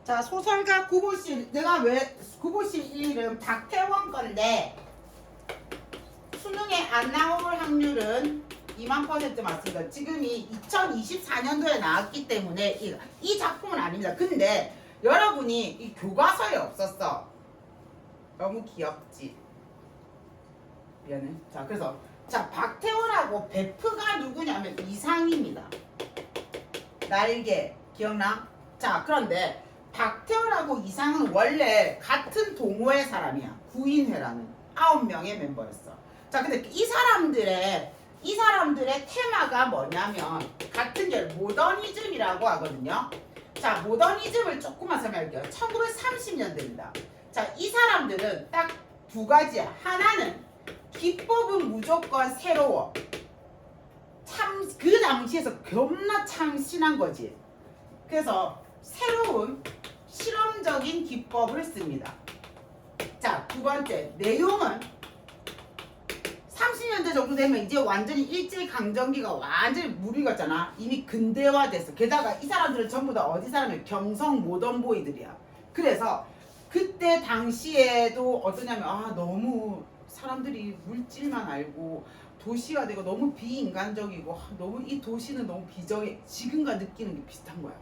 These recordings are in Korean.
자, 소설가 구보씨, 내가 왜 구보씨 이름 박태원 건데 수능에 안 나올 확률은 2만% 맞습니다. 지금이 2024년도에 나왔기 때문에 이 작품은 아닙니다. 근데 여러분이 이 교과서에 없었어. 너무 귀엽지? 미안해. 자, 그래서 자, 박태원하고 베프가 누구냐면 이상입니다. 날개 기억나? 자, 그런데 박태원하고 이상은 원래 같은 동호회 사람이야. 구인회라는 9명의 멤버였어. 자, 근데 이 사람들의 테마가 뭐냐면 같은 게 모더니즘이라고 하거든요. 자, 모더니즘을 조금만 설명할게요. 1930년대입니다. 자, 이 사람들은 딱 두 가지야. 하나는 기법은 무조건 새로워. 참 그 당시에서 겁나 참신한 거지. 그래서 새로운 실험적인 기법을 씁니다. 자, 두 번째 내용은 30년대 정도 되면 이제 완전히 일제강점기가 완전히 무르익었잖아. 이미 근대화됐어. 게다가 이 사람들은 전부 다 어디 사람이야? 경성 모던보이들이야. 그래서 그때 당시에도 어떠냐면 너무 사람들이 물질만 알고 도시화되고 너무 비인간적이고 너무 이 도시는 너무 비정해. 지금과 느끼는 게 비슷한 거야.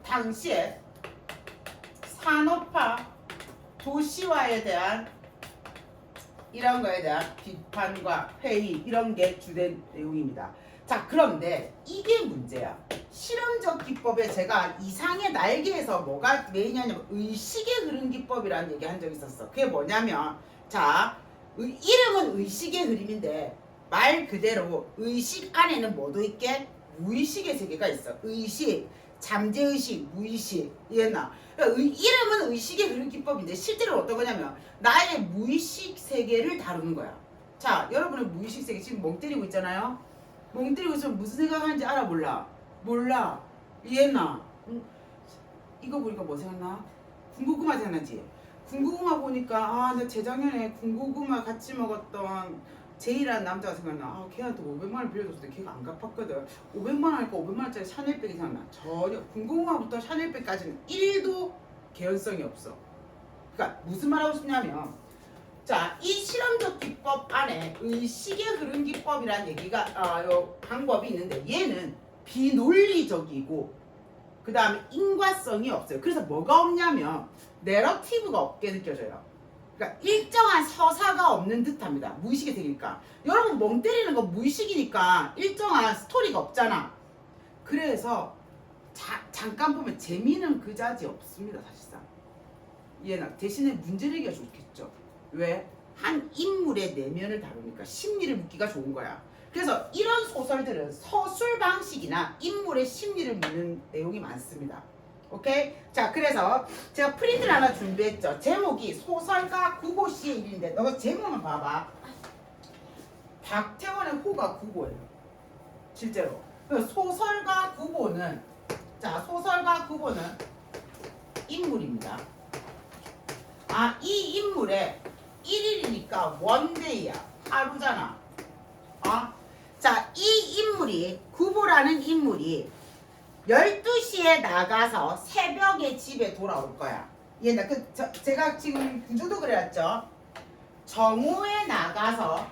당시에 산업화, 도시화에 대한 이런 거에 대한 비판과 회의 이런 게 주된 내용입니다. 자, 그런데 이게 문제야. 실험적 기법에 제가 이상의 날개에서 뭐가 메인이냐면 의식의 흐름 기법이라는 얘기 한 적이 있었어. 그게 뭐냐면 자, 이름은 의식의 흐름인데 말 그대로 의식 안에는 뭐도 있게? 무의식의 세계가 있어. 의식, 잠재의식, 무의식. 이해나? 그러니까 이름은 의식의 흐름 기법인데 실제로 어떤 거냐면 나의 무의식 세계를 다루는 거야. 자, 여러분의 무의식 세계 지금 멍 때리고 있잖아요. 멍 때리고 있으면 무슨 생각하는지 알아? 몰라? 몰라. 이해나? 이거 보니까 뭐 생각나? 군고구마 생각나지? 군고구마 보니까 나 재작년에 군고구마 같이 먹었던 제이라는 남자가 생각나. 걔한테 500만 원 빌려줬을 때 걔가 안 갚았거든. 500만 원 하니까 500만 원짜리 샤넬백이 생각나. 전혀 군고구마부터 샤넬백까지는 1도 개연성이 없어. 그러니까 무슨 말하고 싶냐면 자, 이 실험적 기법 안에 의식의 흐름 기법이라는 얘기가 요 방법이 있는데 얘는 비논리적이고 그 다음에 인과성이 없어요. 그래서 뭐가 없냐면 내러티브가 없게 느껴져요. 그러니까 일정한 서사가 없는 듯합니다. 무의식의 세계니까. 여러분 멍 때리는 거 무의식이니까 일정한 스토리가 없잖아. 그래서 잠깐 보면 재미는 그자지 없습니다. 사실상. 이해나? 대신에 문제내기가 좋겠죠. 왜? 한 인물의 내면을 다루니까 심리를 묻기가 좋은 거야. 그래서 이런 소설들은 서술 방식이나 인물의 심리를 묻는 내용이 많습니다. 오케이? 자, 그래서 제가 프린트를 하나 준비했죠. 제목이 소설가 구보씨의 일인데 너 제목만 봐봐. 박태원의 호가 구보예요. 실제로. 소설가 구보는 인물입니다. 이 인물의 1일이니까 원데이야. 하루잖아. 자, 이 인물이 구보라는 인물이 12시에 나가서 새벽에 집에 돌아올 거야. 얘는 제가 지금 구조도 그래왔죠. 정오에 나가서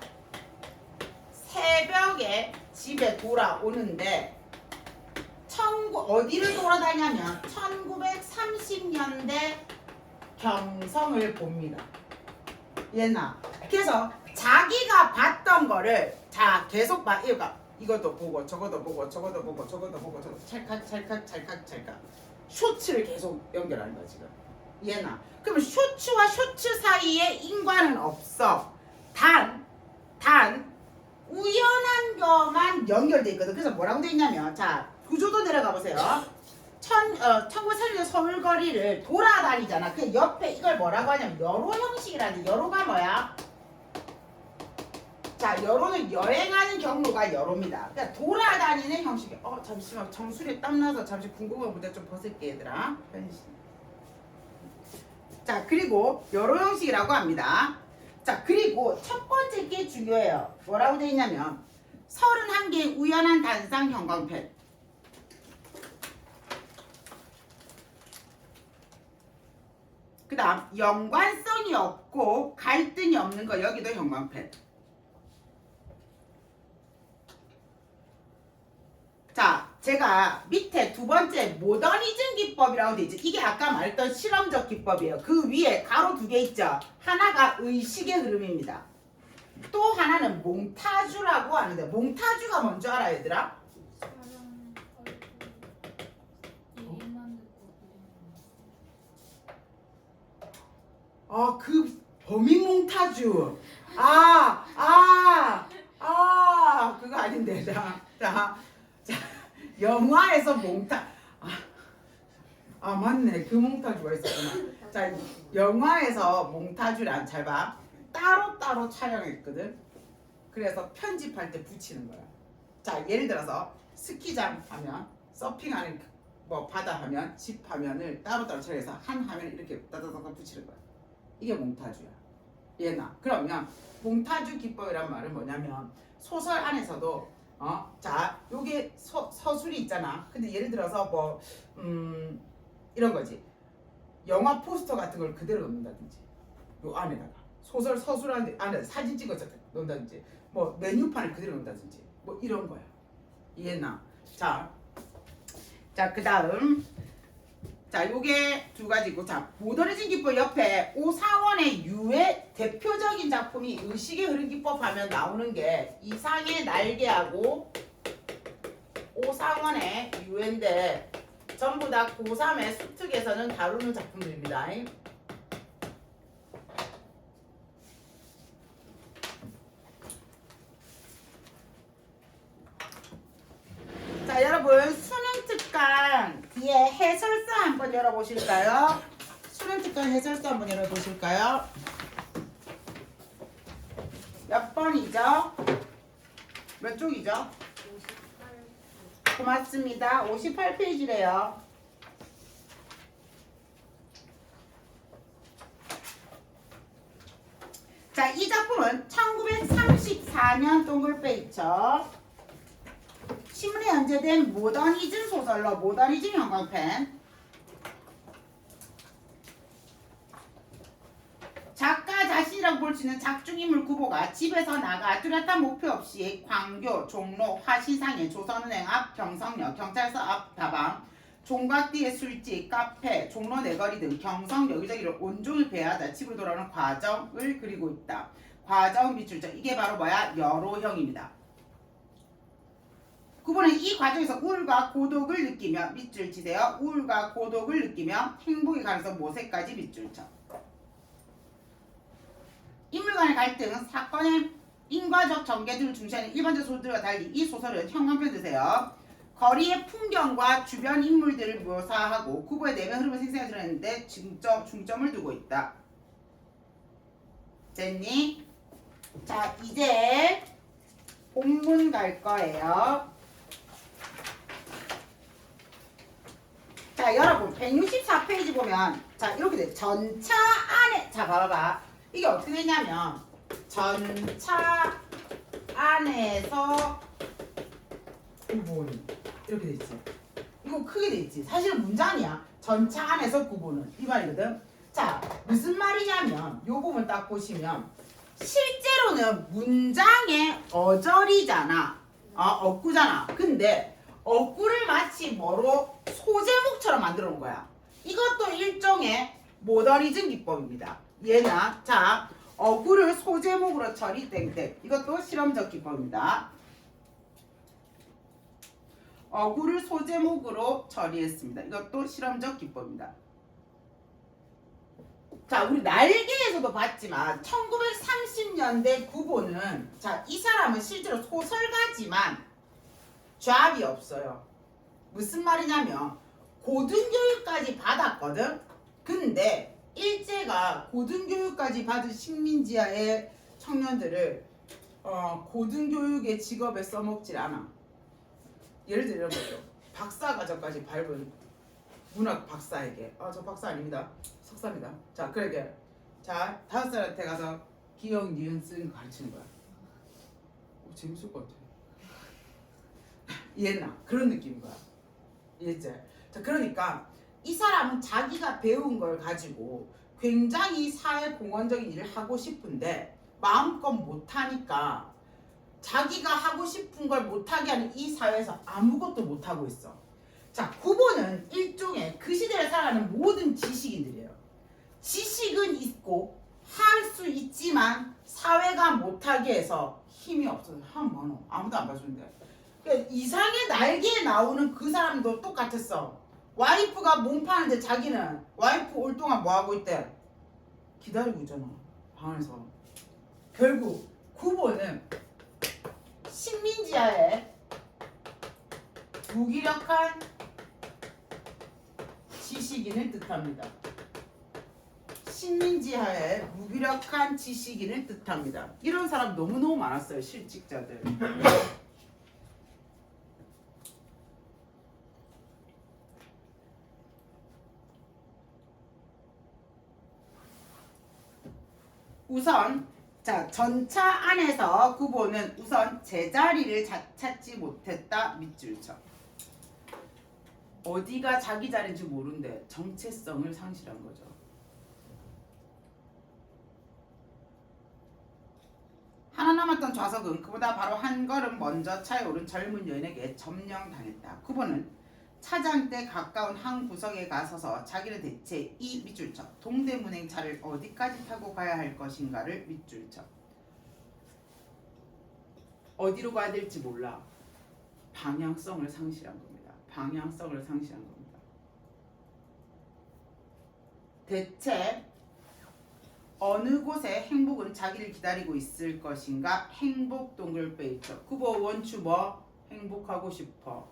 새벽에 집에 돌아오는데 어디를 돌아다냐면 1930년대 경성을 봅니다. 얘나. 그래서 자기가 봤던 거를 계속 봐. 이것도 보고 저것도 보고 저것도 보고 저것도 보고 저것도 찰칵 쇼츠를 계속 연결하는 거야 지금. 얘나. 그러면 쇼츠와 쇼츠 사이에 인과는 없어. 단 우연한 것만 연결돼 있거든. 그래서 뭐라고 돼 있냐면 자, 구조도 내려가 보세요. 1930년 서울 거리를 돌아다니잖아. 그 옆에 이걸 뭐라고 하냐면 여로 형식이라는. 여로가 뭐야? 자, 여로는 여행하는 경로가 여로입니다. 그러니까 돌아다니는 형식이. 잠시만 정수리에 땀나서 잠시 궁금한 문제 좀 벗을게 얘들아. 자, 그리고 여로 형식이라고 합니다. 자, 그리고 첫 번째 게 중요해요. 뭐라고 돼 있냐면 31개의 우연한 단상 형광펜. 그 다음 연관성이 없고 갈등이 없는 거 여기도 형광펜. 자, 제가 밑에 두 번째 모더니즘 기법이라고 돼 있죠. 이게 아까 말했던 실험적 기법이에요. 그 위에 가로 두 개 있죠. 하나가 의식의 흐름입니다. 또 하나는 몽타주라고 하는데 몽타주가 뭔지 알아 얘들아? 그 범인 몽타주. 그거 아닌데. 자, 영화에서 맞네. 그 몽타주가 있었구나. 자, 영화에서 몽타주란 잘 봐. 따로따로 촬영했거든. 그래서 편집할 때 붙이는 거야. 자, 예를 들어서 스키장 하면, 서핑하는 뭐 바다 하면, 집 화면을 따로따로 촬영해서 한 화면에 이렇게 따다다다 붙이는 거야. 이게 몽타주야. 얘나. 그러면 몽타주 기법이란 말은 뭐냐면 소설 안에서도 자, 요게 서술이 있잖아. 근데 예를 들어서 뭐 이런 거지. 영화 포스터 같은 걸 그대로 넣는다든지. 요 안에다가 소설 서술 안에 사진 찍어서 넣는다든지. 뭐 메뉴판을 그대로 넣는다든지. 뭐 이런 거야. 이해나. 자, 그다음 자, 요게 두 가지고, 자, 모더니즘 기법 옆에 오상원의 유의 대표적인 작품이 의식의 흐름 기법 하면 나오는 게 이상의 날개하고 오상원의 유인데 전부 다 고3의 수특에서는 다루는 작품들입니다. 자, 여러분 수능 특강 뒤에 해설서 한번 열어보실까요? 수능 특강 해설서 한번 열어보실까요? 몇 번이죠? 몇 쪽이죠? 58. 고맙습니다. 58페이지래요. 자, 이 작품은 1934년 동글페 있죠. 신문에 연재된 모더니즘 소설로 모더니즘 형광펜. 작가 자신이라고 볼 수 있는 작중인물 구보가 집에서 나가 뚜렷한 목표 없이 광교, 종로, 화시상해, 조선은행 앞, 경성역, 경찰서 앞 다방, 종각뒤의 술집, 카페, 종로 내거리 등 경성 여기저기를 온종일 배하다 집으로 돌아오는 과정을 그리고 있다. 과정 밑줄점. 이게 바로 뭐야? 여로형입니다. 구보는 이 과정에서 우울과 고독을 느끼며 밑줄 치세요. 우울과 고독을 느끼며 행복의 가능성 모세까지 밑줄 쳐. 인물 간의 갈등, 사건의 인과적 전개들을 중시하는 일반적 소설들과 달리 이 소설은 형광펜 드세요. 거리의 풍경과 주변 인물들을 묘사하고 구보의 내면 흐름을 생생하게 드러내는데 중점을 두고 있다. 됐니? 자, 이제 본문 갈 거예요. 자, 여러분 164페이지 보면 자, 이렇게 돼. 전차 안에 자, 봐봐. 이게 어떻게 되냐면 전차 안에서 구본 이렇게 돼 있지. 이거 크게 돼 있지. 사실은 문장이야. 전차 안에서 구본은 이 말이거든. 자, 무슨 말이냐면 요 부분 딱 보시면 실제로는 문장의 어절이잖아. 어구잖아. 근데 어구를 마치 뭐로 소제목처럼 만들어 놓은 거야. 이것도 일종의 모더니즘 기법입니다. 얘나 자, 어구를 소제목으로 처리 땡땡. 이것도 실험적 기법입니다. 어구를 소제목으로 처리했습니다. 이것도 실험적 기법입니다. 자, 우리 날개에서도 봤지만 1930년대 구보는 자, 이 사람은 실제로 소설가지만 잡이 없어요. 무슨 말이냐면 고등교육까지 받았거든. 근데 일제가 고등교육까지 받은 식민지하의 청년들을 고등교육의 직업에 써먹질 않아. 예를 들어 이런 거죠. 박사과정까지 밟은 문학 박사에게 저 박사 아닙니다. 석사입니다. 자, 그러게 자 5살한테 가서 기억, 니은, 쓰는 거 가르치는 거야. 재밌을 것 같아. 이해나 그런 느낌인 거야. 이해했지? 자, 그러니까 이 사람은 자기가 배운 걸 가지고 굉장히 사회공헌적인 일을 하고 싶은데 마음껏 못하니까 자기가 하고 싶은 걸 못하게 하는 이 사회에서 아무것도 못하고 있어. 자, 9번은 일종의 그 시대에 살아가는 모든 지식인들이에요. 지식은 있고 할 수 있지만 사회가 못하게 해서 힘이 없어서 하면 뭐노? 아무도 안 봐주는데. 그러니까 이상의 날개에 나오는 그 사람도 똑같았어. 와이프가 몸 파는데 자기는 와이프 올 동안 뭐 하고 있대? 기다리고 있잖아. 방 안에서. 결국 9번은 식민지하에 무기력한 지식인을 뜻합니다. 식민지하에 무기력한 지식인을 뜻합니다. 이런 사람 너무너무 많았어요. 실직자들. 우선 자, 전차 안에서 구보는 우선 제자리를 찾지 못했다. 밑줄 쳐. 어디가 자기 자리인지 모르는데 정체성을 상실한 거죠. 하나 남았던 좌석은 그보다 바로 한 걸음 먼저 차에 오른 젊은 여인에게 점령당했다. 구보는 차장대 가까운 한 구석에 가서서 자기는 대체 이 밑줄 쳐 동대문행 차를 어디까지 타고 가야 할 것인가를 밑줄 쳐. 어디로 가야 될지 몰라. 방향성을 상실한 겁니다. 방향성을 상실한 겁니다. 대체 어느 곳에 행복은 자기를 기다리고 있을 것인가? 행복 동글배 있죠. 구보 원추 뭐? 행복하고 싶어.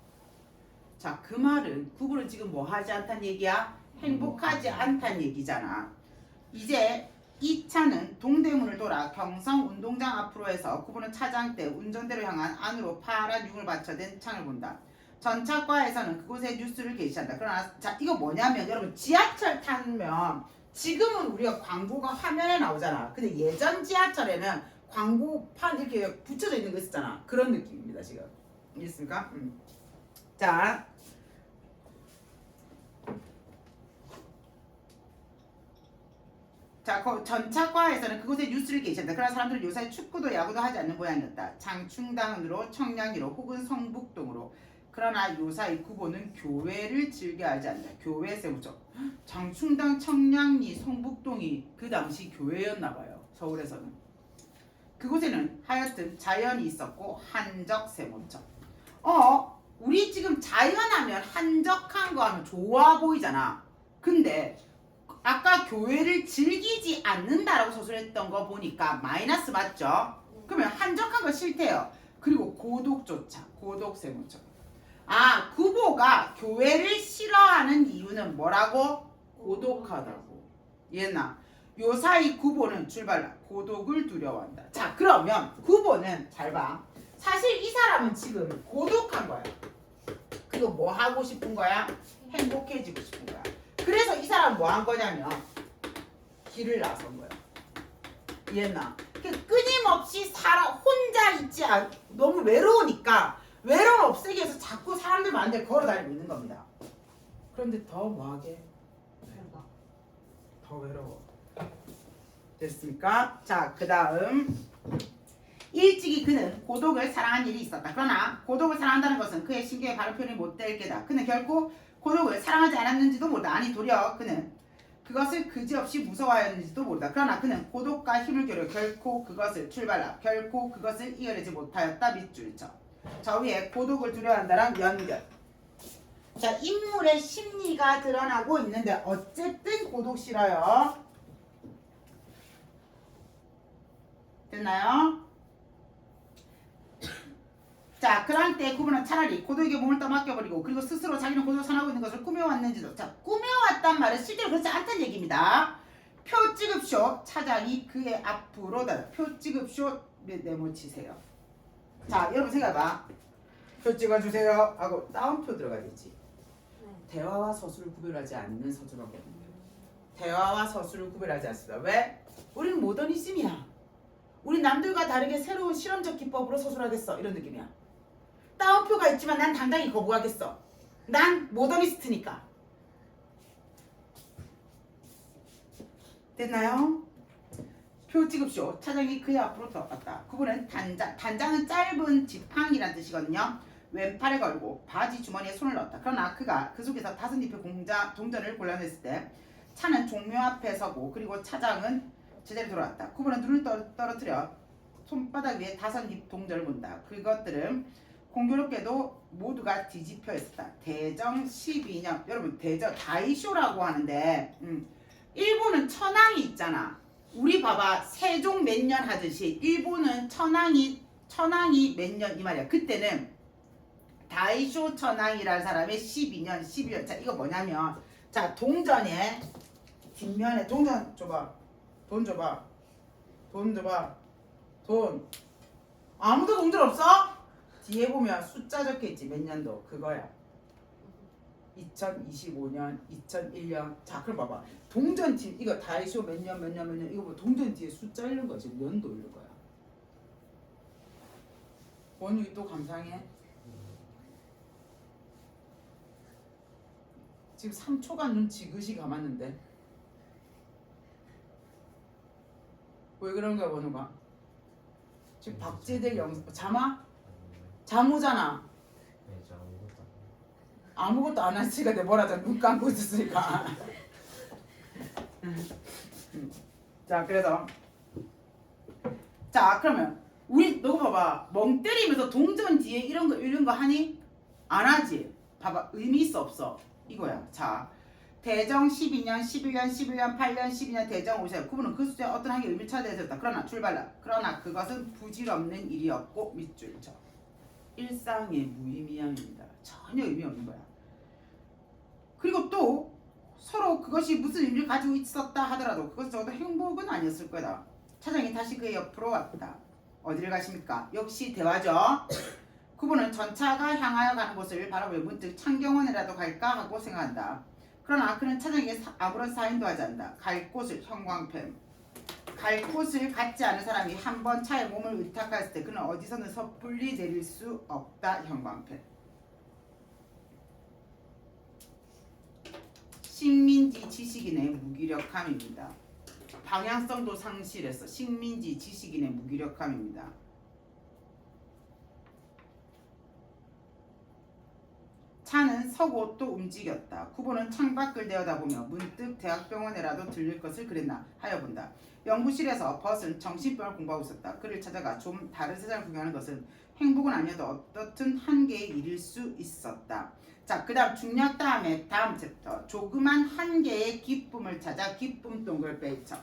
자, 그 말은 구보는 지금 뭐 하지 않다는 얘기야? 행복하지 않다는 얘기잖아. 이제 이 차는 동대문을 돌아 경성 운동장 앞으로 해서 구보는 차장대 운전대로 향한 안으로 파란 융을 받쳐댄 창을 본다. 전차과에서는 그곳에 뉴스를 게시한다. 그러나 자, 이거 뭐냐면 여러분 지하철 타면 지금은 우리가 광고가 화면에 나오잖아. 근데 예전 지하철에는 광고판 이렇게 붙여져 있는 거 있었잖아. 그런 느낌입니다. 지금 이해했습니까? 자, 전차과에서는 그곳에 뉴스를 게시한다. 그러나 사람들은 요새 축구도 야구도 하지 않는 모양이었다. 장충당으로 청량리로 혹은 성북동으로. 그러나 요사이 구보는 교회를 즐겨하지 않는다. 교회 세우죠. 장충당, 청량리, 성북동이 그 당시 교회였나봐요. 서울에서는. 그곳에는 하여튼 자연이 있었고 한적 세모적. 우리 지금 자연하면 한적한 거 하면 좋아 보이잖아. 근데 아까 교회를 즐기지 않는다라고 서술했던 거 보니까 마이너스 맞죠? 그러면 한적한 거 싫대요. 그리고 고독조차, 고독세모적. 아, 구보가 교회를 싫어하는 이유는 뭐라고? 고독하다고. 이해했나? 요사이 구보는 출발라 고독을 두려워한다. 자, 그러면 구보는 잘 봐. 사실 이 사람은 지금 고독한 거야. 그리고 뭐 하고 싶은 거야? 행복해지고 싶은 거야. 그래서 이 사람은 뭐 한 거냐면 길을 나선 거야. 이해했나? 끊임없이 혼자 있지 않, 너무 외로우니까 외로움 없애기 위해서 자꾸 사람들 많은 데 걸어다니고 있는 겁니다. 그런데 더 뭐하게? 더 외로워. 됐습니까? 자, 그 다음 일찍이 그는 고독을 사랑한 일이 있었다. 그러나 고독을 사랑한다는 것은 그의 신경에 바로 표현이 못 될 게다. 그는 결코 고독을 사랑하지 않았는지도 모르다. 아니 도리어 그는 그것을 그지없이 무서워하였는지도 모르다. 그러나 그는 고독과 힘을 겨루 결코 그것을 결코 그것을 이겨내지 못하였다. 밑줄 쳐. 저 위에 고독을 두려워한다랑 연결. 자, 인물의 심리가 드러나고 있는데 어쨌든 고독 싫어요. 됐나요? 자, 그럴 때 구분은 차라리 고독에게 몸을 떠맡겨버리고 그리고 스스로 자기는 고독을 선하고 있는 것을 꾸며왔는지도. 자, 꾸며왔단 말은 실제로 그렇지 않다는 얘기입니다. 표 찍읍쇼 차장이 그의 앞으로 표 찍읍쇼 네모치세요. 자, 여러분 생각해봐. 표 찍어주세요 하고 다운표 들어가겠지. 대화와 서술을 구별하지 않는 서술어거든요. 대화와 서술을 구별하지 않습니다. 왜? 우리는 모더니즘이야. 우리 남들과 다르게 새로운 실험적 기법으로 서술하겠어. 이런 느낌이야. 다운표가 있지만 난 당당히 거부하겠어. 난 모더니스트니까. 됐나요? 표 찍읍시오. 차장이 그의 앞으로 들어갔다. 그분은 단장은 짧은 지팡이란 뜻이거든요. 왼팔에 걸고 바지 주머니에 손을 넣었다. 그러나 그가 그 속에서 5잎의 동전을 골라냈을 때 차는 종묘 앞에 서고 그리고 차장은 제자리에 돌아왔다. 그분은 눈을 떨어뜨려 손바닥 위에 5잎 동전을 본다. 그것들은 공교롭게도 모두가 뒤집혀 있었다. 대정 12년 여러분 대정 다이쇼라고 하는데 일본은 천황이 있잖아. 우리 봐봐 세종 몇 년 하듯이 일본은 천황이 몇 년 이 말이야. 그때는 다이쇼 천황이라는 사람의 12년 12년. 자 이거 뭐냐면 자 동전에 뒷면에 동전 줘봐. 돈 줘봐. 돈 줘봐. 돈. 아무도 동전 없어? 뒤에 보면 숫자 적혀있지. 몇 년도 그거야. 2025년 2001년. 자 그럼 봐봐 동전 뒤 이거 다이쇼 몇 년 이거 뭐 동전 뒤에 숫자 읽는 거지. 년도 읽는 거야. 원육이 또 감상해. 지금 3초간 눈 지그시 감았는데 왜 그런 거야 원우가? 지금 박제될 영상 잠오잖아. 네, 저 아무것도 안 하시니까 내 뭐라잖아. 눈 감고 있었으니까. 자 그래서 자 그러면 우리 너가 봐봐 멍 때리면서 동전 뒤에 이런 거 하니? 안 하지. 봐봐 의미 있어 없어? 이거야. 자 대정 12년 11년 8년 12년 대정 50년 그분은 그 숫자에 어떤 한 개 의미를 찾아야 되었다. 그러나 그것은 부질없는 일이었고 밑줄쳐 일상의 무의미함입니다. 전혀 의미 없는 거야. 그리고 또 서로 그것이 무슨 의미를 가지고 있었다 하더라도 그것은 적어도 행복은 아니었을 거다. 차장이 다시 그의 옆으로 왔다. 어디를 가십니까? 역시 대화죠. 그분은 전차가 향하여 가는 곳을 바라보며 문득 창경원이라도 갈까 하고 생각한다. 그러나 그는 차장에게 아무런 사인도 하지 않는다. 갈 곳을 형광펜. 갈 곳을 갖지 않은 사람이 한번 차에 몸을 의탁했을 때 그는 어디서는 섣불리 내릴 수 없다. 형광펜. 식민지 지식인의 무기력함입니다. 방향성도 상실했어. 식민지 지식인의 무기력함입니다. 차는 서고 또 움직였다. 구보는 창밖을 내어다보며 문득 대학병원에라도 들릴 것을 그랬나 하여 본다. 연구실에서 벗은 정신병을 공부하고 있었다. 그를 찾아가 좀 다른 세상을 구경하는 것은 행복은 아니어도 어떻든 한계의 일일 수 있었다. 자, 그 다음 중력 다음에 다음 챕터 조그만 한계의 기쁨을 찾아 기쁨 동글 빼쳐.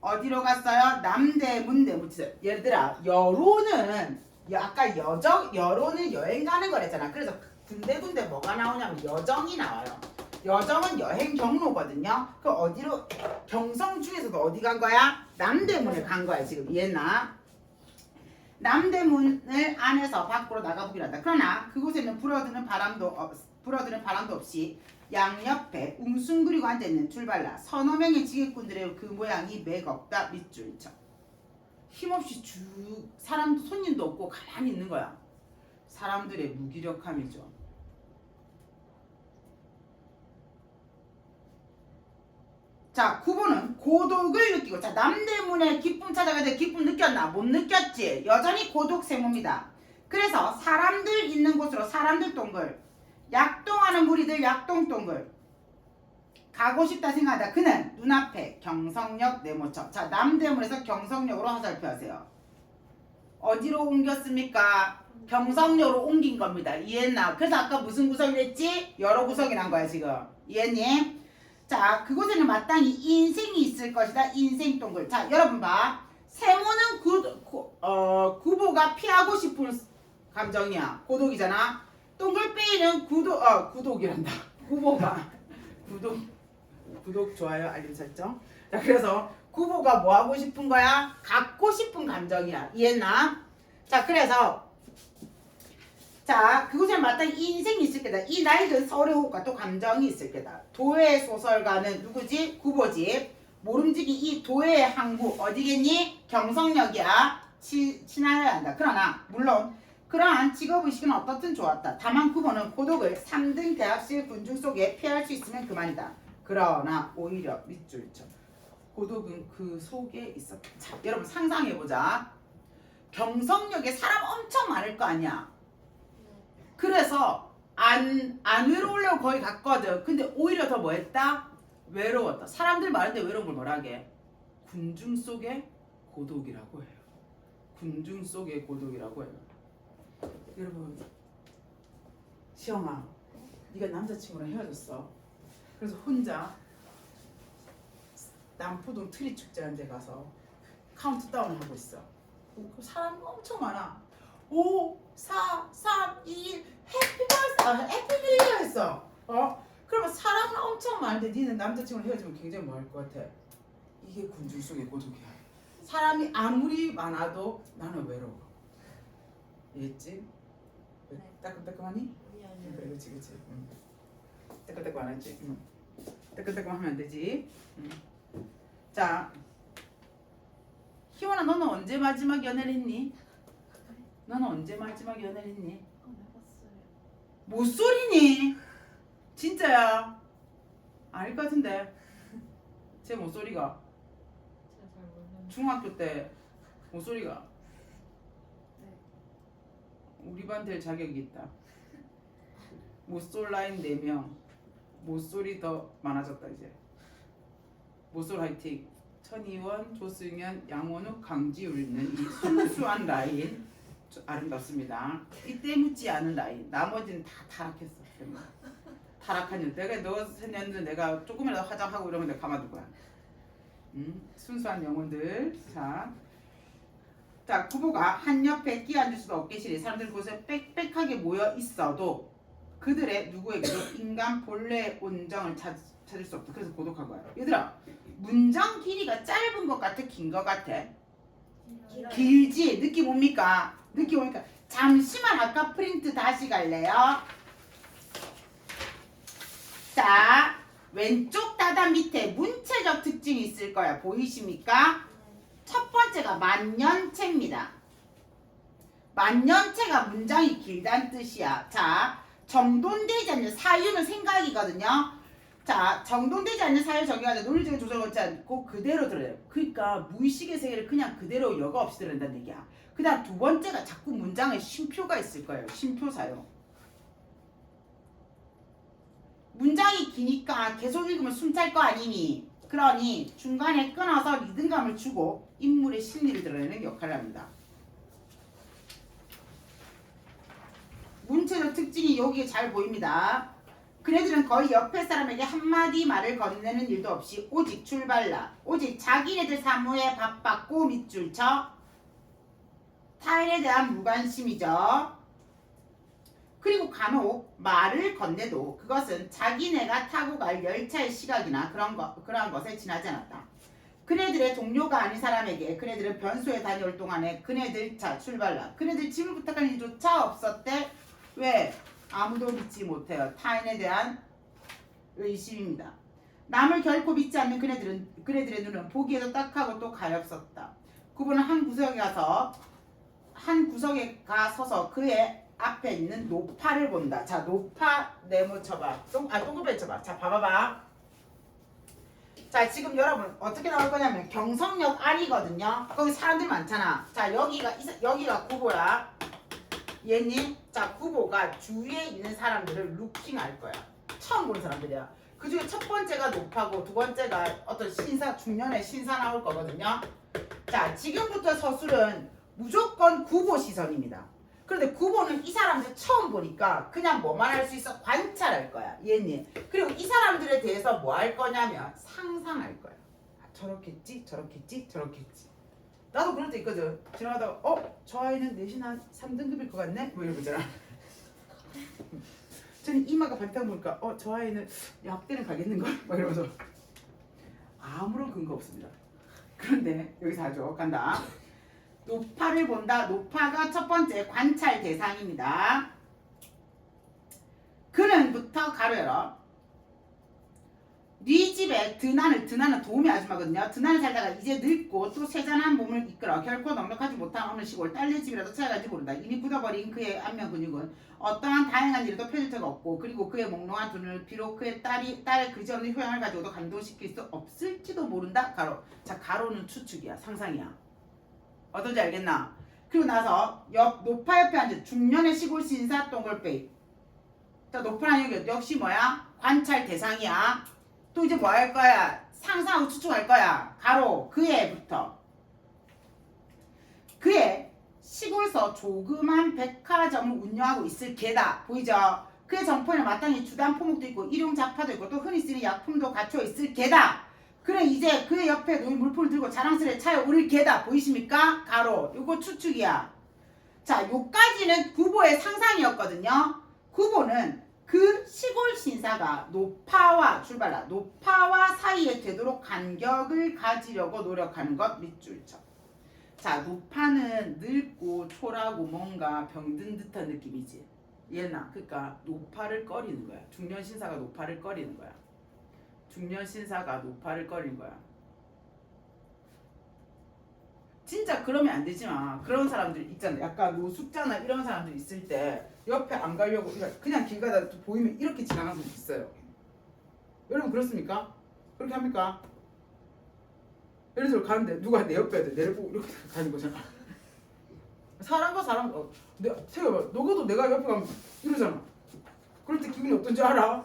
어디로 갔어요? 남대문 내무치서. 얘들아 여로는 아까 여로는 여행 가는 거랬잖아. 그래서 군데군데 뭐가 나오냐면 여정이 나와요. 여정은 여행 경로거든요. 그 어디로 경성 중에서도 어디 간 거야? 남대문에 간 거야 지금 이해나? 남대문을 안에서 밖으로 나가보기로 한다. 그러나 그곳에는 불어드는 바람도 없이 양옆에 웅숭그리고 앉아있는 줄발라 서너 명의 지게꾼들의 그 모양이 매겁다. 밑줄쳐. 힘없이 쭉 사람도 손님도 없고 가만히 있는 거야. 사람들의 무기력함이죠. 자, 9번은 고독을 느끼고. 자, 남대문에 기쁨 찾아가는데 기쁨 느꼈나? 못 느꼈지? 여전히 고독 세모입니다. 그래서 사람들 있는 곳으로 사람들 동글, 약동하는 무리들 약동 동글 가고 싶다 생각하다. 그는 눈앞에 경성역 네모쳐. 자, 남대문에서 경성역으로 화살표 하세요. 어디로 옮겼습니까? 경성역으로 옮긴 겁니다. 이해했나? 그래서 아까 무슨 구석이 됐지? 여러 구석이 난 거야 지금. 이해했니? 자, 그곳에는 마땅히 인생이 있을 것이다. 인생 동글. 자, 여러분 봐. 세모는 구보가 피하고 싶은 감정이야. 고독이잖아. 동글빼이는 구독이란다. 구보가 구독, 좋아요, 알림 설정. 자, 그래서 구보가 뭐 하고 싶은 거야? 갖고 싶은 감정이야. 이해했나? 자, 그래서 자, 그곳에 마땅히 인생이 있을 게다. 이 낡은 서울의 호흡과 또 감정이 있을 게다. 도의 소설가는 누구지? 구보지. 모름지기 이 도의 항구 어디겠니? 경성역이야. 친하여야 한다. 그러나 물론 그러한 직업의식은 어떻든 좋았다. 다만 구보는 고독을 3등 대학실 군중 속에 피할 수 있으면 그만이다. 그러나 오히려 밑줄쳐. 고독은 그 속에 있었다. 자, 여러분 상상해보자. 경성역에 사람 엄청 많을 거 아니야. 그래서 안 외로우려고 거기 갔거든. 근데 오히려 더 뭐했다? 외로웠다. 사람들 많은데 외로운 걸 뭐라 하게? 군중 속의 고독이라고 해요. 군중 속의 고독이라고 해요. 여러분, 시영아, 네가 남자친구랑 헤어졌어. 그래서 혼자 남포동 트리 축제하는 데 가서 카운트다운을 하고 있어. 사람이 엄청 많아. 5, 4, 3, 2, 1 해피 뉴이어 했어. 그러면 사람은 엄청 많은데 니는 남자친구랑 헤어지면 굉장히 뭐 할 것 같아? 이게 군중 속의 고독이야. 사람이 아무리 많아도 나는 외로워. 이해했지? 네. 따끔따끔하니? 그래, 그렇지. 따끔따끔 안 했지? 따끔따끔 하면 안 되지? 자, 희원아, 너는 언제 마지막 연애를 했니? 너는 언제 마지막 연애를 했니? 못 소리니? 진짜야? 아닐 것 같은데. 제 목소리가 중학교 때 목소리가 우리 반 될 자격이 있다. 못쏠 라인 4명. 못소리 더 많아졌다 이제. 못쏠 화이팅. 천이원, 조승현, 양원욱, 강지울는 이 순수한 라인 아름답습니다. 이때 묻지 않은 라인. 나머지는 다 타락했어. 타락한 년. 내가 너 생년들 내가 조금이라도 화장하고 이러면 내가 가만둘 거야. 순수한 영혼들. 자, 구보가 한 옆에 끼어앉을 수도 없겠으니 사람들 곳에 빽빽하게 모여 있어도 그들의 누구에게도 인간 본래의 온정을 찾을 수 없다. 그래서 고독한 거야. 얘들아, 문장 길이가 짧은 것 같아? 긴 것 같아? 길지? 느낌 옵니까? 잠시만 아까 프린트 다시 갈래요? 자, 왼쪽 다단 밑에 문체적 특징이 있을 거야. 보이십니까? 첫 번째가 만년체입니다. 만년체가 문장이 길다는 뜻이야. 자, 정돈되지 않는 사유는 생각이거든요. 자, 정돈되지 않는 사유 정의하자 논리적인 조정을 얻지 않고 그대로 들어요. 그러니까 무의식의 세계를 그냥 그대로 여과 없이 들어낸다는 얘기야. 그 다음 두 번째가 자꾸 문장에 쉼표가 있을 거예요. 쉼표 사용. 문장이 기니까 계속 읽으면 숨찰 거 아니니. 그러니 중간에 끊어서 리듬감을 주고 인물의 심리를 드러내는 역할을 합니다. 문체적 특징이 여기에 잘 보입니다. 그네들은 거의 옆에 사람에게 한마디 말을 건네는 일도 없이 오직 출발라. 오직 자기네들 사무에 바빴고 밑줄 쳐. 타인에 대한 무관심이죠. 그리고 간혹 말을 건네도 그것은 자기네가 타고 갈 열차의 시각이나 그러한 것에 지나지 않았다. 그네들의 동료가 아닌 사람에게 그네들은 변소에 다녀올 동안에 그네들 자 출발라. 그네들 짐을 부탁하는 일조차 없었대. 왜? 아무도 믿지 못해요. 타인에 대한 의심입니다. 남을 결코 믿지 않는 그네들의 눈은 보기에도 딱하고 또 가엾었다. 그분은 한 구석에 가 서서 그의 앞에 있는 노파를 본다. 자, 노파 네모 쳐봐. 동그랗게 쳐봐. 자, 봐봐봐. 자, 지금 여러분 어떻게 나올 거냐면 경성역 R이거든요. 거기 사람들 많잖아. 자, 여기가 구보야. 얘님, 자, 구보가 주위에 있는 사람들을 루킹할 거야. 처음 보는 사람들이야. 그 중에 첫 번째가 노파고 두 번째가 어떤 중년의 신사 나올 거거든요. 자, 지금부터 서술은 무조건 구보 시선입니다. 그런데 구보는 이 사람들 처음 보니까 그냥 뭐만 할 수 있어? 관찰할 거야. 얘님. 그리고 이 사람들에 대해서 뭐 할 거냐면 상상할 거야. 저렇겠지? 나도 그럴 때 있거든. 지나가다가 저 아이는 내신 한 3등급일 것 같네? 뭐 이러고 있잖아. 저는 이마가 반짝 보니까 저 아이는 약대는 가겠는걸? 막 이러면서 아무런 근거 없습니다. 그런데 여기서 하죠. 간다. 노파를 본다. 노파가 첫 번째 관찰 대상입니다. 그는부터 가로 열어. 네 집에 드나는 도우미 아줌마거든요. 드나는 살다가 이제 늙고 또 세잔한 몸을 이끌어 결코 넉넉하지 못한 어느 시골 딸네 집이라도 찾아갈지 모른다. 이미 굳어버린 그의 안면 근육은 어떠한 다양한 일에도 펴질 데가 없고 그리고 그의 몽롱한 눈을 비록 그의 딸의 그지없는 효양을 가지고도 감동시킬 수 없을지도 모른다. 가로. 자, 가로는 추측이야. 상상이야. 어떤지 알겠나? 그리고 나서 노파 옆에 앉은 중년의 시골 신사 동글베이. 자, 노파는 여기 역시 뭐야? 관찰 대상이야. 또 이제 뭐 할 거야? 상상하고 추측할 거야. 가로 그애부터. 그의 시골서 조그만 백화점을 운영하고 있을 개다. 보이죠? 그의 점포에는 마땅히 주단 포목도 있고 일용 잡화도 있고 또 흔히 쓰는 약품도 갖춰 있을 개다. 그래 이제 그의 옆에 놓인 물품을 들고 자랑스레 차에 오를 개다. 보이십니까? 가로. 요거 추측이야. 자, 요까지는 구보의 상상이었거든요. 구보는 그 시골 신사가 노파와 출발라 노파와 사이에 되도록 간격을 가지려고 노력하는 것 밑줄 쳐. 자, 노파는 늙고 초라하고 뭔가 병든 듯한 느낌이지. 얘나 그러니까 노파를 꺼리는 거야. 중년 신사가 노파를 꺼리는 거야. 중년 신사가 노파를 꺼리는 거야. 진짜 그러면 안 되지만 그런 사람들 있잖아. 약간 노숙자나 이런 사람들 있을 때 옆에 안 가려고 그냥 길 가다 보이면 이렇게 지나가는 사람 있어요. 여러분 그렇습니까? 그렇게 합니까? 예를 들어 가는데 누가 내 옆에 내를 보고 이렇게 가는 거잖아. 사람과 사람 생각해봐. 너가도 내가 옆에 가면 이러잖아. 그럴 때 기분이 어떤지 알아?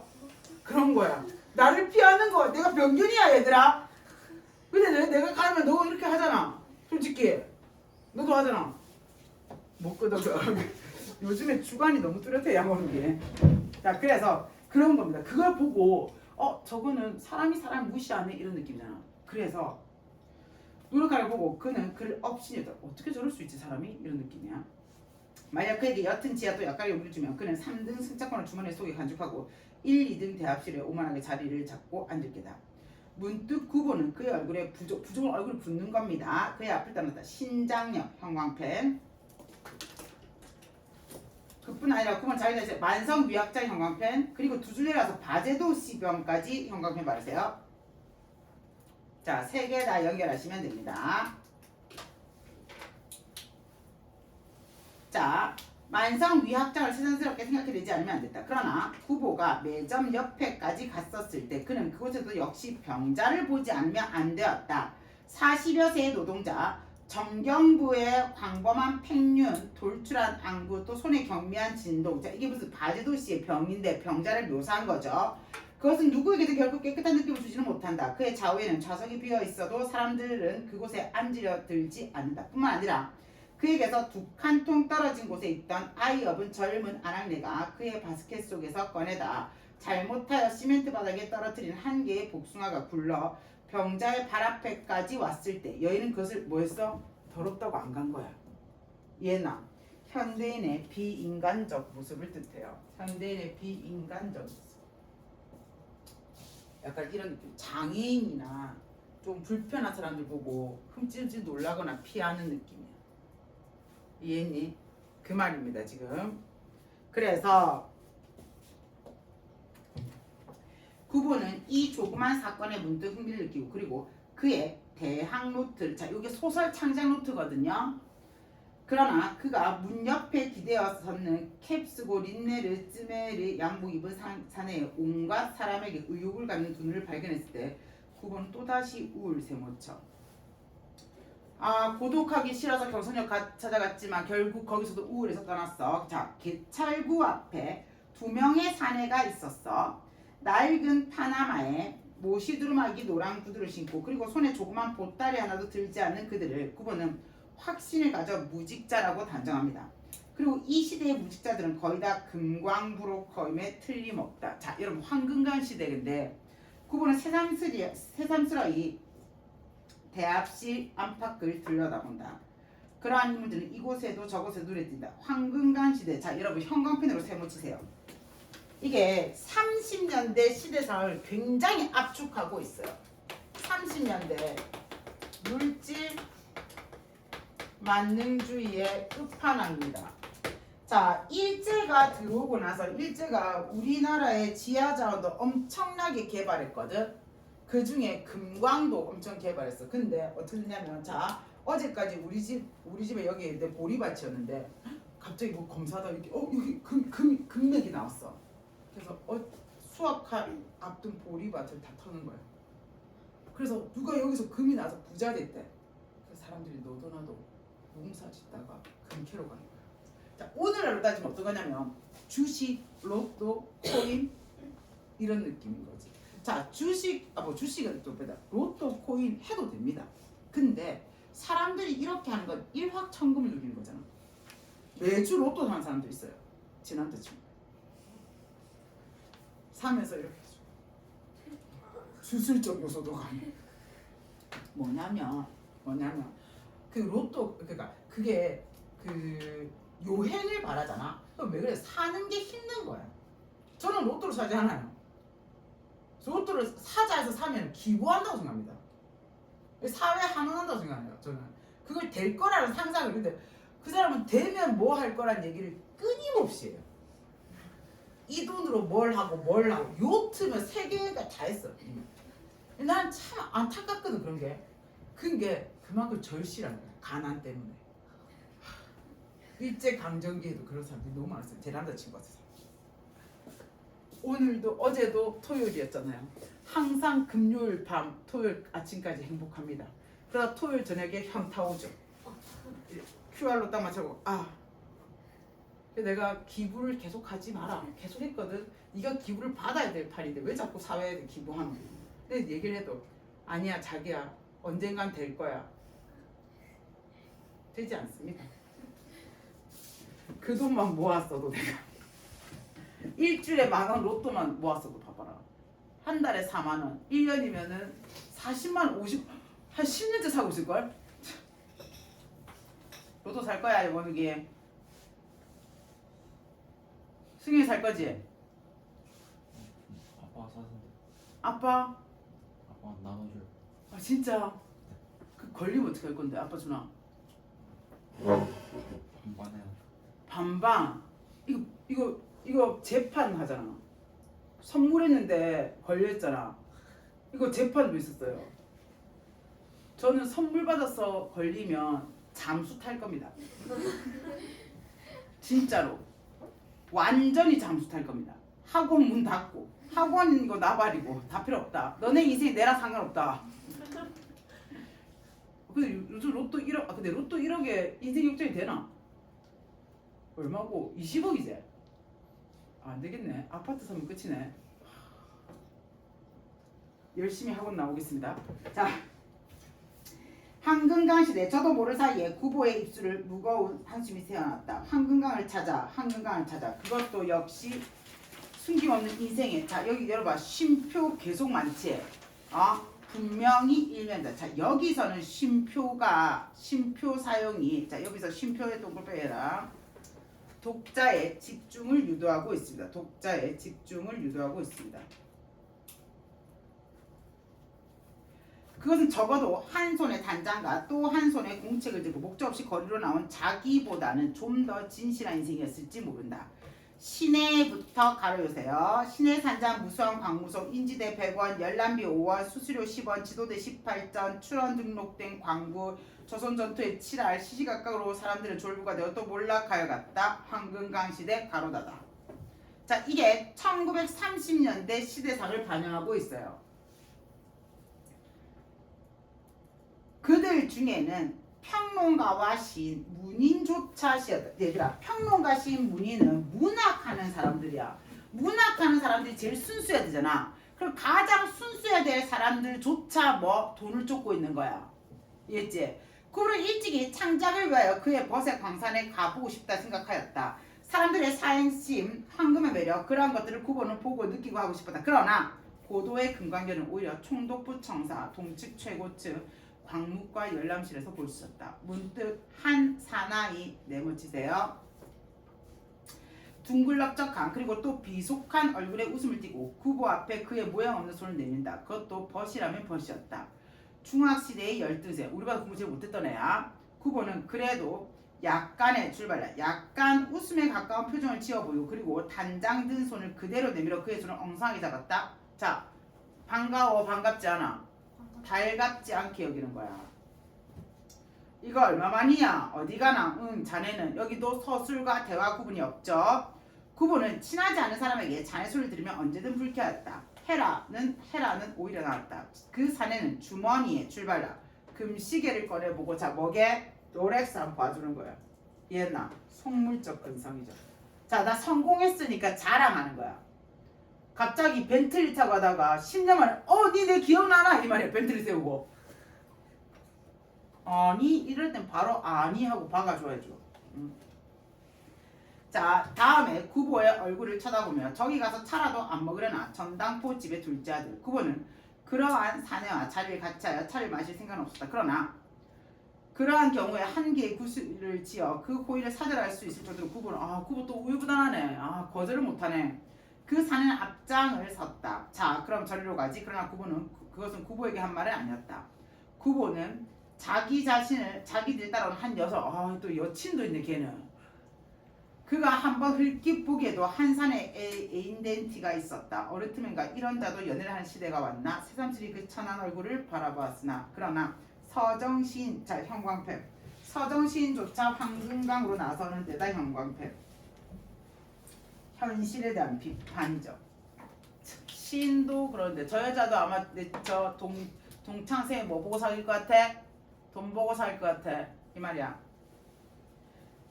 그런 거야. 나를 피하는 거 내가 병균이야 얘들아. 근데 내가 가면 너 이렇게 하잖아. 솔직히 너도 하잖아. 못 끄덕여. 요즘에 주관이 너무 뚜렷해 양호는 게. 자, 그래서 그런 겁니다. 그걸 보고 저거는 사람이 사람 무시하네 이런 느낌이잖아. 그래서 노력하려 보고 그는 그를 업신여다. 어떻게 저럴 수 있지 사람이? 이런 느낌이야. 만약 그에게 옅은 지하도 약간의 용기를 주면 그는 3등 승차권을 주머니에 속에 간직하고 1, 2등 대합실에 오만하게 자리를 잡고 앉을 게다. 문득 구보는 그의 얼굴에 부종을 얼굴에 붓는 겁니다. 그의 앞을 따랐다. 신장력 형광펜. 그뿐 아니라 그만 자기가 이제 만성위약자 형광펜 그리고 두 줄 내려서 바제도 C병까지 형광펜 바르세요. 자, 세 개 다 연결하시면 됩니다. 자, 만성위학장을 세상스럽게 생각해내지 않으면 안 됐다. 그러나 구보가 매점 옆에까지 갔었을 때 그는 그곳에도 역시 병자를 보지 않으면 안 되었다. 40여 세의 노동자, 정경부의 광범한 팽륜, 돌출한 안구, 또 손에 경미한 진동. 자, 이게 무슨 바제도씨의 병인데 병자를 묘사한 거죠. 그것은 누구에게도 결코 깨끗한 느낌을 주지는 못한다. 그의 좌우에는 좌석이 비어 있어도 사람들은 그곳에 앉으려 들지 않는다. 뿐만 아니라 그에게서 2칸통 떨어진 곳에 있던 아이업은 젊은 아낙네가 그의 바스켓 속에서 꺼내다 잘못하여 시멘트 바닥에 떨어뜨린 한 개의 복숭아가 굴러 병자의 발 앞에까지 왔을 때 여인은 그것을 뭐했어? 더럽다고 안 간 거야. 예나 현대인의 비인간적 모습을 뜻해요. 현대인의 비인간적 모습. 약간 이런 느낌. 장애인이나 좀 불편한 사람들 보고 흠찔흠찔 놀라거나 피하는 느낌이야. 이해했니? 그 말입니다 지금. 그래서 구보는 이 조그만 사건에 문득 흥미를 느끼고 그리고 그의 대학 노트, 자 이게 소설 창작 노트거든요. 그러나 그가 문 옆에 기대어 섰는 캡쓰고 린네르 쯔메르 양복 입은 사내에 온갖 사람에게 의욕을 갖는 두 눈을 발견했을 때 구보는 또다시 우울 세모쳐. 고독하기 싫어서 경선역 찾아갔지만 결국 거기서도 우울해서 떠났어. 자, 개찰구 앞에 2명의 사내가 있었어. 낡은 파나마에 모시두루마기 노란 구두를 신고 그리고 손에 조그만 보따리 하나도 들지 않는 그들을 구보는 확신을 가져 무직자라고 단정합니다. 그리고 이 시대의 무직자들은 거의 다 금광부록임에 틀림없다. 자, 여러분 황금간 시대인데 구보는 새삼스러이 대합실 안팎을 들여다본다. 그러한 인물들은 이곳에도 저곳에도 눈에 띈다. 황금간 시대. 자, 여러분 형광펜으로 세모치세요. 이게 30년대 시대상을 굉장히 압축하고 있어요. 30년대 물질 만능주의의 끝판왕입니다. 자, 일제가 들어오고 나서 일제가 우리나라의 지하자원도 엄청나게 개발했거든. 그 중에 금광도 엄청 개발했어. 근데 어떻게 됐냐면 자 어제까지 우리 집에 여기 내 보리밭이었는데 갑자기 뭐 검사하다 이렇게 여기 금맥이 나왔어. 그래서 수확할 앞둔 보리밭을 다 터는 거야. 그래서 누가 여기서 금이 나서 부자 됐대. 그래서 사람들이 너도나도 농사 짓다가 금캐로 가는 거야. 자 오늘날로 따지면 어떤 거냐면 주식, 로또, 코인 이런 느낌인 거지. 자 주식은 또 빼다 로또, 코인 해도 됩니다. 근데 사람들이 이렇게 하는 건 일확천금을 누리는 거잖아. 매주 로또 사는 사람도 있어요. 지난주 친구 사면서 이렇게 주술적 요소도 가네. 뭐냐면 그 로또 그러니까 그게 그 요행을 바라잖아. 그럼 왜 그래? 사는 게 힘든 거야. 저는 로또를 사지 않아요. 로또를 사자 해서 사면 기부한다고 생각합니다. 사회 환원한다고 생각해요. 저는 그걸 될 거라는 상상을. 근데 그 사람은 되면 뭐 할 거란 얘기를 끊임없이 해요. 이 돈으로 뭘 하고 요트면 세 개가 다 했어. 난 참 안타깝거든 그런 게. 그게 그만큼 절실한 거야. 가난 때문에. 일제 강점기에도 그런 사람들이 너무 많았어요. 제 남자친구 같아서. 오늘도 어제도 토요일이었잖아요. 항상 금요일 밤 토요일 아침까지 행복합니다. 그러다 토요일 저녁에 현타 오죠. QR로 딱 맞춰고 내가 기부를 계속 하지 마라. 계속 했거든. 네가 기부를 받아야 될 판인데 왜 자꾸 사회에 기부하는 거야. 근데 얘기를 해도 아니야 자기야 언젠간 될 거야. 되지 않습니다. 그 돈만 모았어도 내가 일주일에 10,000원 로또만 모았어도 봐봐라. 한 달에 40,000원 1년이면은 400,000원 한 10년째 사고 있을걸? 로또 살 거야 이번에. 승현이 살 거지? 아빠가 사는데. 아빠 나눠줘요. 진짜? 그 걸리면 어떻게 할 건데? 아빠 주나? 반반해요. 반반. 이거 재판 하잖아. 선물했는데 걸렸잖아. 이거 재판도 있었어요. 저는 선물 받아서 걸리면 잠수 탈 겁니다. 진짜로. 완전히 잠수 탈 겁니다. 학원 문 닫고 학원 이거 나발이고 다 필요 없다. 너네 인생 내랑 상관없다. 근데 요즘 로또 1억 근데 로또 1억에 인생 역전이 되나? 얼마고? 20억이지? 안 되겠네. 아파트 사면 끝이네. 열심히 학원 나오겠습니다. 자, 한금강 시대 저도 모를 사이에 구보의 입술을 무거운 한숨이 새어났다. 한금강을 찾아 그것도 역시 숨김없는 인생에. 자 여기 열어봐. 쉼표 계속 많지. 분명히 일면다. 자 여기서는 쉼표 사용이 자 여기서 쉼표에 동글 빼라. 독자의 집중을 유도하고 있습니다. 그것은 적어도 한 손에 단장과 또 한 손에 공책을 들고 목적 없이 거리로 나온 자기보다는 좀 더 진실한 인생이었을지 모른다. 시내부터 가로 요세요. 시내산장 무수원 광무소 인지대 100원 열람비 5원 수수료 10원 지도대 18전 출원 등록된 광구 조선전투의 7알 시시각각으로 사람들은 졸부가 되어 또 몰락하여 갔다. 황금강 시대 가로 닫아. 자 이게 1930년대 시대상을 반영하고 있어요. 그들 중에는 평론가와 시인, 문인조차 시였다. 얘들아, 평론가, 시인, 문인은 문학하는 사람들이야. 문학하는 사람들이 제일 순수해야 되잖아. 그럼 가장 순수해야 될 사람들조차 돈을 쫓고 있는 거야. 이해했지? 그를 일찍이 창작을 위하여 그의 벗의 광산에 가보고 싶다 생각하였다. 사람들의 사행심, 황금의 매력, 그러한 것들을 구보는 보고 느끼고 하고 싶었다. 그러나 고도의 금강견은 오히려 총독부 청사, 동측 최고측, 광묵과 열람실에서 볼 수 있었다. 문득 한 사나이 네모치세요. 둥글럭적한 그리고 또 비속한 얼굴에 웃음을 띠고 구보 앞에 그의 모양 없는 손을 내민다. 그것도 벗이라면 벗이었다. 중학시대의 열등세. 우리가 공부 제일 못했던 애야. 구보는 그래도 약간의 출발이야. 약간 웃음에 가까운 표정을 지어 보이고 그리고 단장 든 손을 그대로 내밀어 그의 손을 엉성하게 잡았다. 자 반가워 반갑지 않아? 달갑지 않게 여기는 거야. 이거 얼마만이야? 어디 가나? 응, 자네는. 여기도 서술과 대화 구분이 없죠. 구분은 친하지 않은 사람에게 자네 소리를 들으면 언제든 불쾌하다. 헤라는 오히려 나았다. 그 사내는 주머니에 출발라. 금시계를 꺼내보고 자 뭐게? 롤렉스 한번 봐주는 거야. 얘나 속물적 근성이죠. 자, 나 성공했으니까 자랑하는 거야. 갑자기 벤틀리 타고 가다가 10년 만에 니내 기억나나? 이 말이야. 벤틀리 세우고. 아니 이럴 땐 바로 아니 하고 박아줘야죠. 자, 다음에 구보의 얼굴을 쳐다보며 저기 가서 차라도 안 먹으려나. 전당포 집의 둘째 아들. 구보는 그러한 사내와 자리를 같이 하여 차를 마실 생각은 없었다. 그러나 그러한 경우에 한 개의 구슬을 지어 그 호의를 사절할 수 있을 정도로 구보는 구보 또 우유부단하네. 거절을 못하네. 그 사내는 앞장을 섰다. 자, 그럼 저리로 가지. 그러나 구보는 그것은 구보에게 한 말은 아니었다. 구보는 자기 자신을 자기들 따라온 한 여성, 또 여친도 있네 걔는. 그가 한번 흘낏 보기에도 한 산의 애인된 티가 있었다. 어르트맨과 이런 자도 연애를 한 시대가 왔나. 새삼스레 그 천한 얼굴을 바라보았으나 그러나 서정시인, 자 형광펜, 서정시인조차 황금강으로 나서는 데다 형광펜. 현실에 대한 비판이죠. 시인도 그런데 저 여자도 아마 저 동창생이 뭐 보고 사귈 것 같아? 돈 보고 살 것 같아. 이 말이야.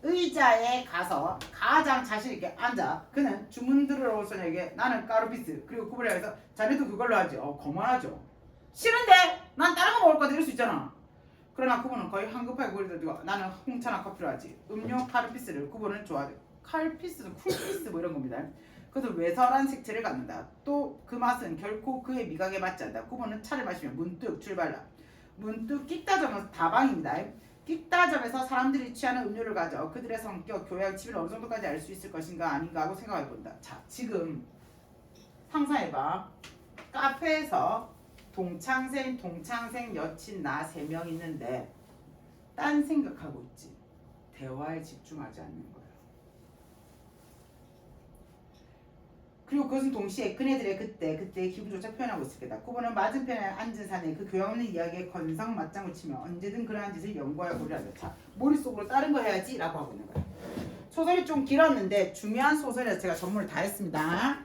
의자에 가서 가장 자신 있게 앉아. 그는 주문 들어올 소녀에게 나는 까르피스 그리고 구분을 해서 자네도 그걸로 하지. 거만하죠. 싫은데 난 다른 거 먹을 거다 이럴 수 있잖아. 그러나 구분은 거의 황급하게 고리를 들고 나는 홍차나 커피로 하지. 음료 카르피스를 구분은 좋아하죠. 칼피스, 쿨피스 뭐 이런 겁니다. 그래서 외설한 색채를 갖는다. 또 그 맛은 결코 그의 미각에 맞지 않는다. 구분은 차를 마시면 문득 출발라. 문득 끽다점에서 다방입니다. 끽다점에서 사람들이 취하는 음료를 가져 그들의 성격, 교양, 취미를 어느 정도까지 알 수 있을 것인가 아닌가 하고 생각해 본다. 자, 지금 상상해봐. 카페에서 동창생, 여친, 나 3명 있는데 딴 생각하고 있지. 대화에 집중하지 않는 거야. 그리고 그것은 동시에 그네들의 그때의 기분조차 표현하고 있을 거다. 구보는 맞은편에 앉은 사내 그 교양 없는 이야기에 건성 맞장구 치며 언제든 그러한 짓을 연구하여 보려 한다. 자, 머릿속으로 다른 거 해야지 라고 하고 있는 거야. 소설이 좀 길었는데 중요한 소설이라 제가 전문을 다 했습니다.